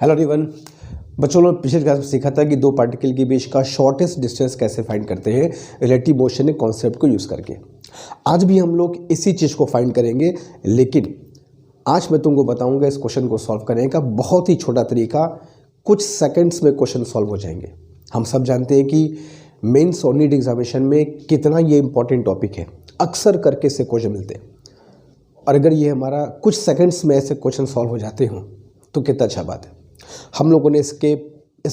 Hello everyone. बच्चों लोग पिछले क्लास में सीखा था कि दो पार्टिकल के बीच का शॉर्टेस्ट डिस्टेंस कैसे फाइंड करते हैं रिलेटिव मोशन कॉन्सेप्ट को यूज़ करके। आज भी हम लोग इसी चीज़ को फाइंड करेंगे, लेकिन आज मैं तुमको बताऊंगा इस क्वेश्चन को सॉल्व करने का बहुत ही छोटा तरीका। कुछ सेकंड्स में क्वेश्चन सॉल्व हो जाएंगे। हम सब जानते हैं कि मेंस और नीट एग्जामिनेशन में कितना ये इंपॉर्टेंट टॉपिक है। अक्सर करके से क्वेश्चन मिलते हैं, और अगर ये हमारा कुछ सेकंड्स में ऐसे क्वेश्चन सॉल्व हो जाते हों तो कितना अच्छा बात है। हम लोगों ने इस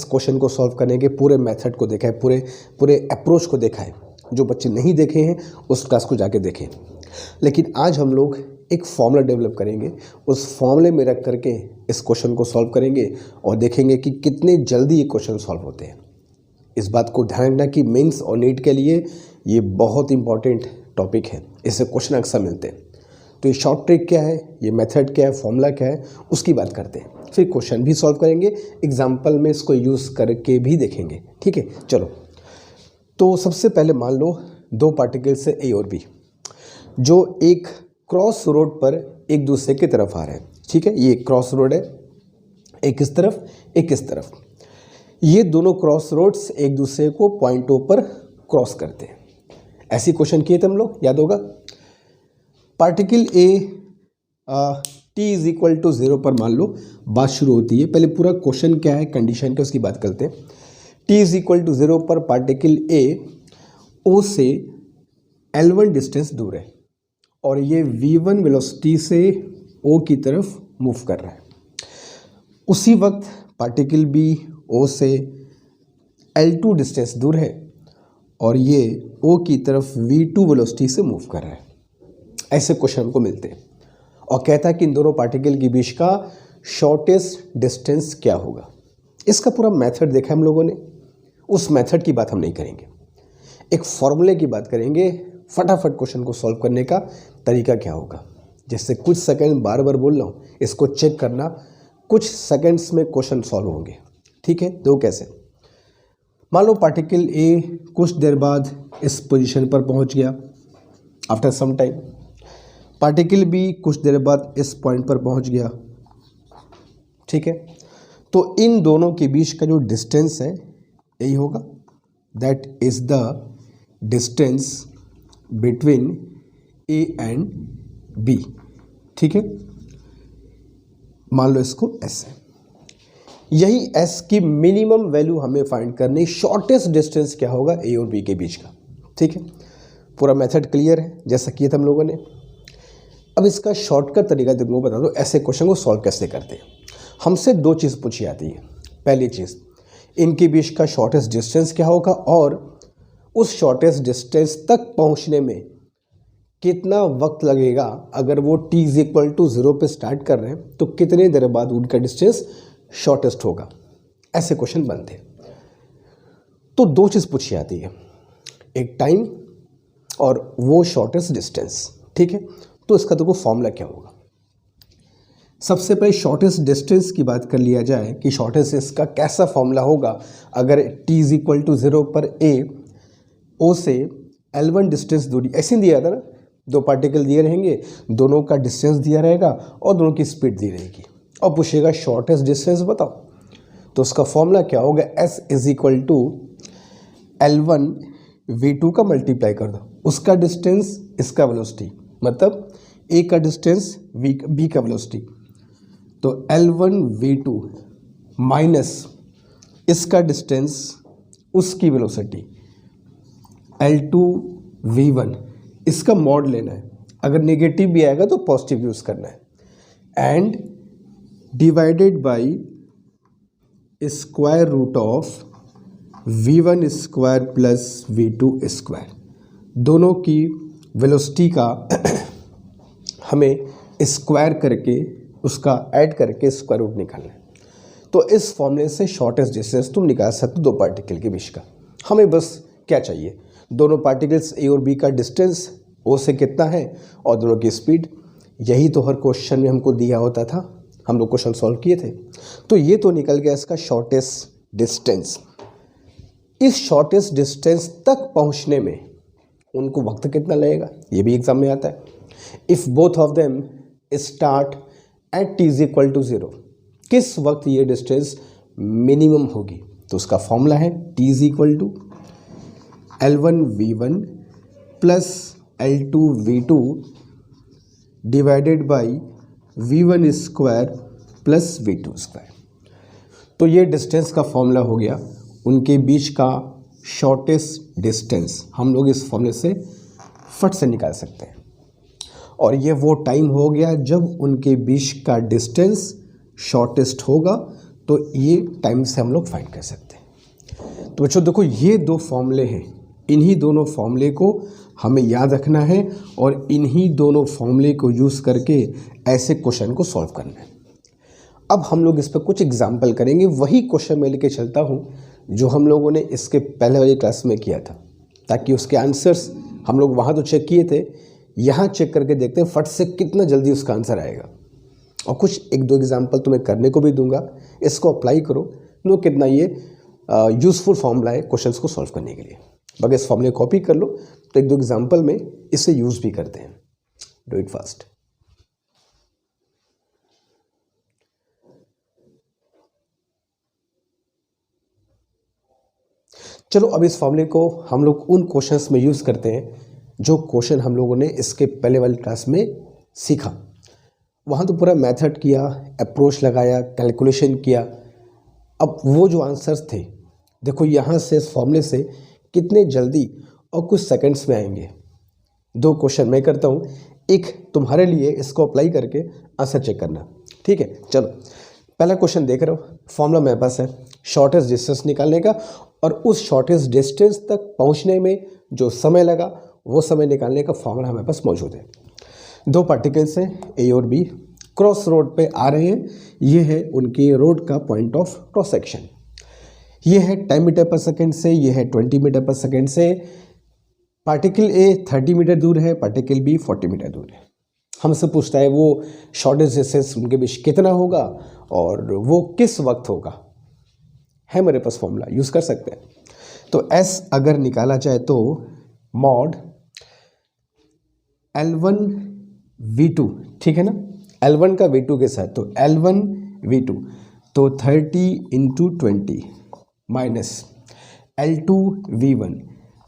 क्वेश्चन को सॉल्व करने के पूरे मेथड को देखा है, पूरे अप्रोच को देखा है। जो बच्चे नहीं देखे हैं उस क्लास को जाके देखें। लेकिन आज हम लोग एक फॉर्मूला डेवलप करेंगे, उस फॉर्मूले में रख करके इस क्वेश्चन को सॉल्व करेंगे और देखेंगे कि कितने जल्दी ये क्वेश्चन सॉल्व होते हैं। इस बात को ध्यान रखना कि मेंस और नीट के लिए ये बहुत इंपॉर्टेंट टॉपिक है, इससे क्वेश्चन अक्सर मिलते हैं। तो ये शॉर्ट ट्रिक क्या है, ये मेथड क्या है, फॉर्मूला क्या है, उसकी बात करते हैं। फिर क्वेश्चन भी सॉल्व करेंगे, एग्जाम्पल में इसको यूज़ करके भी देखेंगे। ठीक है, चलो। तो सबसे पहले मान लो दो पार्टिकल्स है ए और बी, जो एक क्रॉस रोड पर एक दूसरे की तरफ आ रहे हैं। ठीक है, ये क्रॉस रोड है, एक इस तरफ एक इस तरफ। ये दोनों क्रॉस रोड्स एक दूसरे को पॉइंटों पर क्रॉस करते हैं। ऐसी क्वेश्चन किए थे हम लोग, याद होगा। Particle A t is equal to 0 पर मान लो बात शुरू होती है। पहले पूरा क्वेश्चन क्या है, कंडीशन क्या, उसकी बात करते हैं। t इज इक्वल टू 0 पर पार्टिकल ए o से L1 डिस्टेंस दूर है और ये v1 वेलोसिटी से o की तरफ मूव कर रहा है। उसी वक्त पार्टिकल b o से L2 डिस्टेंस दूर है और ये o की तरफ v2 वेलोसिटी से मूव कर रहा है। ऐसे क्वेश्चन हमको मिलते हैं और कहता है कि इन दोनों पार्टिकल के बीच का शॉर्टेस्ट डिस्टेंस क्या होगा। इसका पूरा मेथड देखा हम लोगों ने, उस मेथड की बात हम नहीं करेंगे, एक फॉर्मूले की बात करेंगे। फटाफट क्वेश्चन को सॉल्व करने का तरीका क्या होगा, जैसे कुछ सेकंड बार बार बोल रहा हूँ, इसको चेक करना। कुछ सेकंड्स में क्वेश्चन सॉल्व होंगे। ठीक है, तो कैसे, मान लो पार्टिकल ए कुछ देर बाद इस पोजीशन पर पहुँच गया, after some time. Particle B कुछ देर बाद इस पॉइंट पर पहुंच गया। ठीक है, तो इन दोनों के बीच का जो डिस्टेंस है यही होगा, that is the distance between A and B. ठीक है, मान लो इसको एस है। यही एस की मिनिमम वैल्यू हमें फाइंड करनी, शॉर्टेस्ट डिस्टेंस क्या होगा ए और बी के बीच का। ठीक है, पूरा मेथड क्लियर है जैसा किया था हम लोगों ने। अब इसका शॉर्टकट तरीका तुमको बता दो, ऐसे क्वेश्चन को सॉल्व कैसे करते हैं। हमसे दो चीज़ पूछी जाती है। पहली चीज़, इनके बीच का शॉर्टेस्ट डिस्टेंस क्या होगा और उस शॉर्टेस्ट डिस्टेंस तक पहुंचने में कितना वक्त लगेगा। अगर वो t इज इक्वल टू 0 पे स्टार्ट कर रहे हैं तो कितने देर बाद उनका डिस्टेंस शॉर्टेस्ट होगा। ऐसे क्वेश्चन बनते हैं। तो दो चीज़ पूछी जाती है, एक टाइम और वो शॉर्टेस्ट डिस्टेंस। ठीक है, तो इसका तो फॉर्मूला क्या होगा। सबसे पहले शॉर्टेस्ट डिस्टेंस की बात कर लिया जाए कि शॉर्टेस्ट इसका कैसा फॉर्मूला होगा। अगर t इज इक्वल टू 0 पर a o से L1 डिस्टेंस दूरी, ऐसे दिया था ना, दो पार्टिकल दिए रहेंगे, दोनों का डिस्टेंस दिया रहेगा और दोनों की स्पीड दी रहेगी और पूछेगा शॉर्टेस्ट डिस्टेंस बताओ। तो उसका फॉर्मूला क्या होगा, s is equal to L1 v2 का मल्टीप्लाई कर दो, उसका डिस्टेंस इसका वेलोसिटी, मतलब a का डिस्टेंस b का वेलोसिटी, तो L1 v2 माइनस इसका डिस्टेंस उसकी वेलोसिटी L2 v1, इसका मॉड लेना है। अगर नेगेटिव भी आएगा तो पॉजिटिव यूज़ करना है, and divided by square root of v1 square plus v2 square. दोनों की वेलोसिटी का हमें स्क्वायर करके उसका ऐड करके स्क्वायर रूट निकालना है। तो इस फॉर्मूले से शॉर्टेस्ट डिस्टेंस तुम निकाल सकते हो दो पार्टिकल के बीच का। हमें बस क्या चाहिए, दोनों पार्टिकल्स ए और बी का डिस्टेंस ओ से कितना है और दोनों की स्पीड। यही तो हर क्वेश्चन में हमको दिया होता था, हम लोग क्वेश्चन सॉल्व किए थे। तो ये तो निकल गया इसका शॉर्टेस्ट डिस्टेंस। इस शॉर्टेस्ट डिस्टेंस तक पहुंचने में उनको वक्त कितना लगेगा, ये भी एग्जाम में आता है। If both of them start at t is equal to 0, किस वक्त ये डिस्टेंस मिनिमम होगी, तो उसका फॉर्मूला है T is equal to L1V1 plus L2V2 divided by V1 square plus V2 square. तो ये डिस्टेंस का फॉर्मूला हो गया, उनके बीच का शॉर्टेस्ट डिस्टेंस हम लोग इस फॉर्मूले से फट से निकाल सकते हैं। और ये वो टाइम हो गया जब उनके बीच का डिस्टेंस शॉर्टेस्ट होगा, तो ये टाइम से हम लोग फाइंड कर सकते हैं। तो बच्चों देखो, ये दो फॉर्मूले हैं, इन्हीं दोनों फॉर्मूले को हमें याद रखना है और इन्हीं दोनों फॉर्मूले को यूज़ करके ऐसे क्वेश्चन को सॉल्व करना है। अब हम लोग इस पर कुछ एग्जाम्पल करेंगे, वही क्वेश्चन मैं लेके चलता हूँ जो हम लोगों ने इसके पहले वाली क्लास में किया था, ताकि उसके आंसर्स हम लोग वहाँ तो चेक किए थे, यहाँ चेक करके देखते हैं फट से कितना जल्दी उसका आंसर आएगा। और कुछ एक दो एग्जाम्पल तुम्हें करने को भी दूंगा, इसको अप्लाई करो, नो कितना ये यूज़फुल फॉर्मूला है क्वेश्चंस को सॉल्व करने के लिए। अगर इस फॉर्मूले कॉपी कर लो तो एक दो एग्जाम्पल में इसे यूज़ भी करते हैं। Do it fast. चलो अब इस फॉर्मूले को हम लोग उन क्वेश्चंस में यूज़ करते हैं जो क्वेश्चन हम लोगों ने इसके पहले वाली क्लास में सीखा। वहाँ तो पूरा मेथड किया, अप्रोच लगाया, कैलकुलेशन किया। अब वो जो आंसर्स थे, देखो यहाँ से इस फॉर्मूले से कितने जल्दी और कुछ सेकंड्स में आएंगे। दो क्वेश्चन मैं करता हूँ, एक तुम्हारे लिए, इसको अप्लाई करके आंसर चेक करना, ठीक है। चलो पहला क्वेश्चन देख रहे हो, फॉर्मूला मेरे पास है शॉर्टेस्ट डिस्टेंस निकालने का, और उस शॉर्टेस्ट डिस्टेंस तक पहुँचने में जो समय लगा वो समय निकालने का फॉर्मूला हमारे पास मौजूद है। दो पार्टिकल्स हैं ए और बी, क्रॉस रोड पे आ रहे हैं। ये है उनकी रोड का पॉइंट ऑफ क्रॉस सेक्शन। ये है 10 मीटर पर सेकेंड से, ये है 20 मीटर पर सेकेंड से। पार्टिकल ए 30 मीटर दूर है, पार्टिकल बी 40 मीटर दूर है। हमसे पूछता है वो शॉर्टेस्ट डिस्टेंस उनके बीच कितना होगा और वो किस वक्त होगा। है मेरे पास फॉर्मूला, यूज़ कर सकते हैं। तो S अगर निकाला जाए तो मॉड L1V2, ठीक है ना, L1 का V2 के साथ, तो L1V2 तो 30 × 20 माइनस L2V1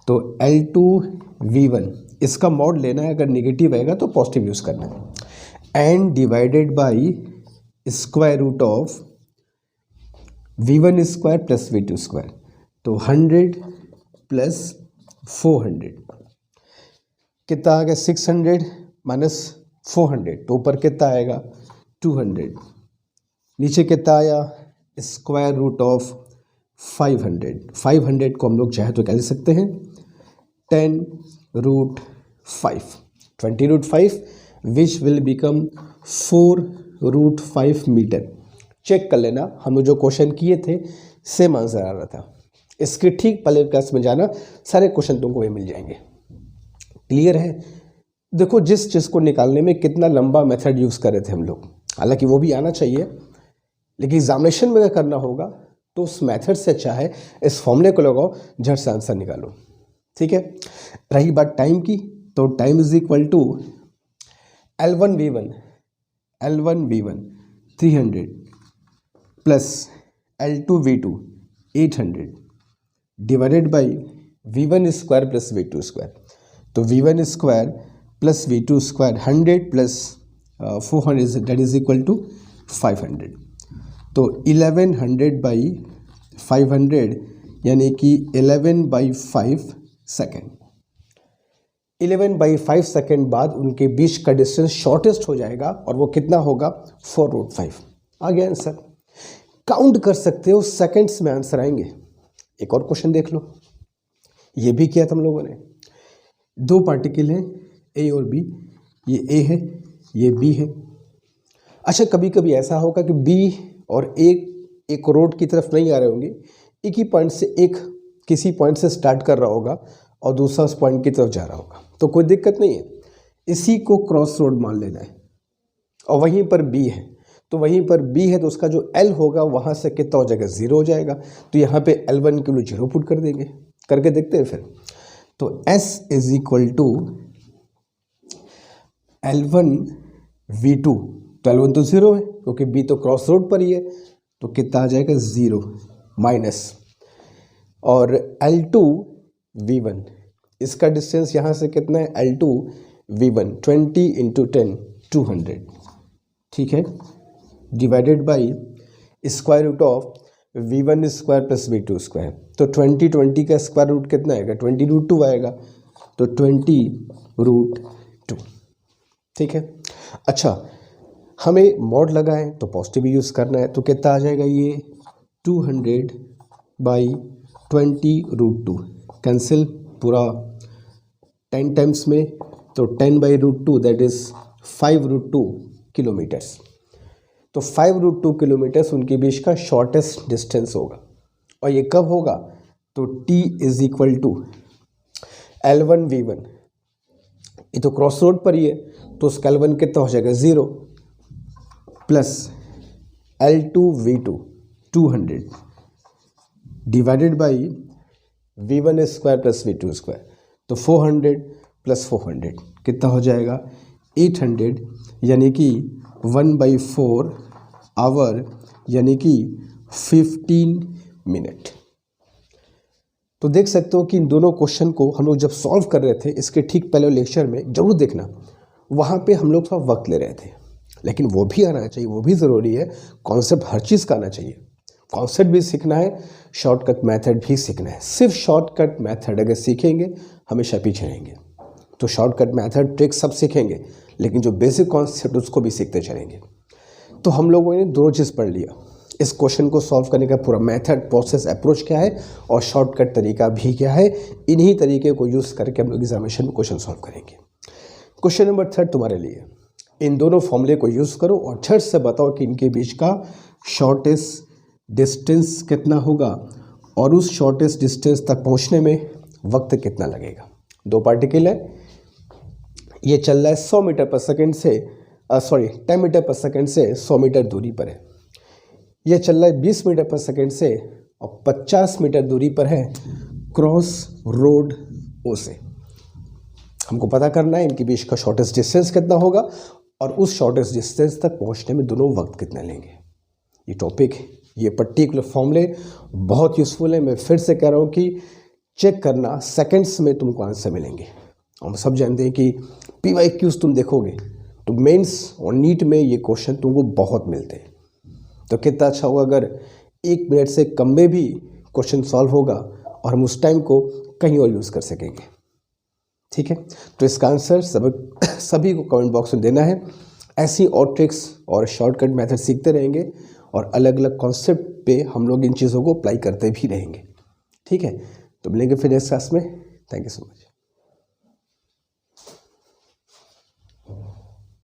तो L2V1, इसका मॉड लेना है, अगर नेगेटिव आएगा तो पॉजिटिव यूज़ करना है, and divided by square root of V1 square plus V2 square, तो 100 प्लस 400 कितना आ गया, 600 माइनस 400, तो ऊपर कितना आएगा 200, नीचे कितना आया स्क्वायर रूट ऑफ 500 को हम लोग चाहे तो क्या लिख सकते हैं 10√5, 20√5 which will become 4√5 metre. Check कर लेना, हम जो क्वेश्चन किए थे सेम आंसर आ रहा था। इसके ठीक पहले क्लास में जाना, सारे क्वेश्चन तुमको वही मिल जाएंगे। क्लियर है। देखो जिस चीज़ को निकालने में कितना लंबा मेथड यूज़ कर रहे थे हम लोग, हालांकि वो भी आना चाहिए, लेकिन एग्जामिनेशन में अगर करना होगा तो उस मेथड से अच्छा है इस फॉर्मूले को लगाओ, झट से आंसर निकालो, ठीक है। रही बात टाइम की, तो time is equal to L1V1 300 plus L2V2 800 divided by V1 square plus V2 square, तो V1 square plus V2 square 100 plus 400 that is equal to 500, तो 1100 बाई 500 यानी कि 11/5 सेकेंड। 11/5 सेकेंड बाद उनके बीच का डिस्टेंस शॉर्टेस्ट हो जाएगा और वो कितना होगा 4√5। आ गया आंसर। काउंट कर सकते हो, सेकंड्स में आंसर आएंगे। एक और क्वेश्चन देख लो, ये भी किया था हम लोगों ने। दो पार्टिकल हैं ए और बी, ये ए है ये बी है। अच्छा कभी कभी ऐसा होगा कि बी और एक रोड की तरफ नहीं आ रहे होंगे, एक ही पॉइंट से, एक किसी पॉइंट से स्टार्ट कर रहा होगा और दूसरा उस पॉइंट की तरफ जा रहा होगा, तो कोई दिक्कत नहीं है, इसी को क्रॉस रोड मान लेना है। और वहीं पर बी है, तो वहीं पर बी है तो उसका जो एल होगा वहाँ से कितना हो जाएगा 0 हो जाएगा, तो यहाँ पे L1 के लिए 0 पुट कर देंगे, करके देखते हैं फिर। तो S is equal to L1V2 12 तो 0 है क्योंकि बी तो क्रॉस रोड पर ही है, तो कितना आ जाएगा 0 माइनस, और L2 V1 इसका डिस्टेंस यहाँ से कितना है L2 V1 20 इंटू 10 200, ठीक है, divided by square root of V1 square plus V2 square, तो 20 का स्क्वायर रूट कितना आएगा 20√2 आएगा, तो 20√2, ठीक है। अच्छा, हमें मॉड लगाएं तो पॉजिटिव यूज़ करना है, तो कितना आ जाएगा ये 200/20√2 कैंसिल पूरा 10 टाइम्स में, तो 10/√2 दैट इज़ 5√2 किलोमीटर्स, तो 5√2 किलोमीटर्स उनके बीच का शॉर्टेस्ट डिस्टेंस होगा। और ये कब होगा, तो T is equal to L1 V1, ये तो क्रॉस रोड पर ही है, तो उसका L1 कितना हो जाएगा 0 plus L2 V2 200 divided by V1 square plus V2 square, तो 400 प्लस 400 कितना हो जाएगा 800, यानी कि 1/4 आवर, यानी कि 15 मिनट। तो देख सकते हो कि इन दोनों क्वेश्चन को हम लोग जब सॉल्व कर रहे थे, इसके ठीक पहले लेक्चर में जरूर देखना, वहाँ पे हम लोग थोड़ा वक्त ले रहे थे, लेकिन वो भी आना चाहिए, वो भी ज़रूरी है। कॉन्सेप्ट हर चीज़ का आना चाहिए, कॉन्सेप्ट भी सीखना है, शॉर्टकट मेथड भी सीखना है। सिर्फ शॉर्टकट मेथड अगर सीखेंगे हमेशा पीछे रहेंगे, तो शॉर्टकट मेथड ट्रिक सब सीखेंगे, लेकिन जो बेसिक कॉन्सेप्ट उसको भी सीखते चलेंगे। तो हम लोगों ने दोनों चीज़ पढ़ लिया, इस क्वेश्चन को सॉल्व करने का पूरा मेथड, प्रोसेस, अप्रोच क्या है, और शॉर्टकट तरीका भी क्या है। इन्हीं तरीके को यूज़ करके हम लोग एग्जामिनेशन में क्वेश्चन सॉल्व करेंगे। क्वेश्चन नंबर 3 तुम्हारे लिए, इन दोनों फॉर्मूले को यूज़ करो और झट से बताओ कि इनके बीच का शॉर्टेस्ट डिस्टेंस कितना होगा और उस शॉर्टेस्ट डिस्टेंस तक पहुंचने में वक्त कितना लगेगा। दो पार्टिकल है, ये चल रहा है 100 मीटर पर सेकेंड से 10 मीटर पर सेकेंड से 100 मीटर दूरी पर है। यह चल रहा है 20 मीटर पर सेकेंड से और 50 मीटर दूरी पर है क्रॉस रोड ओ से। हमको पता करना है इनके बीच का शॉर्टेस्ट डिस्टेंस कितना होगा और उस शॉर्टेस्ट डिस्टेंस तक पहुंचने में दोनों वक्त कितना लेंगे। ये टॉपिक, ये पर्टिकुलर फॉर्मूले बहुत यूज़फुल है। मैं फिर से कह रहा हूँ कि चेक करना, सेकंड्स में तुमको आंसर मिलेंगे। हम सब जानते हैं कि PYQs तुम देखोगे तो मेंस और नीट में ये क्वेश्चन तुमको बहुत मिलते हैं। तो कितना अच्छा होगा अगर 1 मिनट से कम में भी क्वेश्चन सॉल्व होगा और हम उस टाइम को कहीं और यूज़ कर सकेंगे। ठीक है, तो इसका आंसर सभी को कमेंट बॉक्स में देना है। ऐसी और ट्रिक्स और शॉर्टकट मेथड सीखते रहेंगे और अलग अलग कॉन्सेप्ट पे हम लोग इन चीज़ों को अप्लाई करते भी रहेंगे। ठीक है, तो मिलेंगे फिर नेक्स्ट क्लास में। Thank you so much.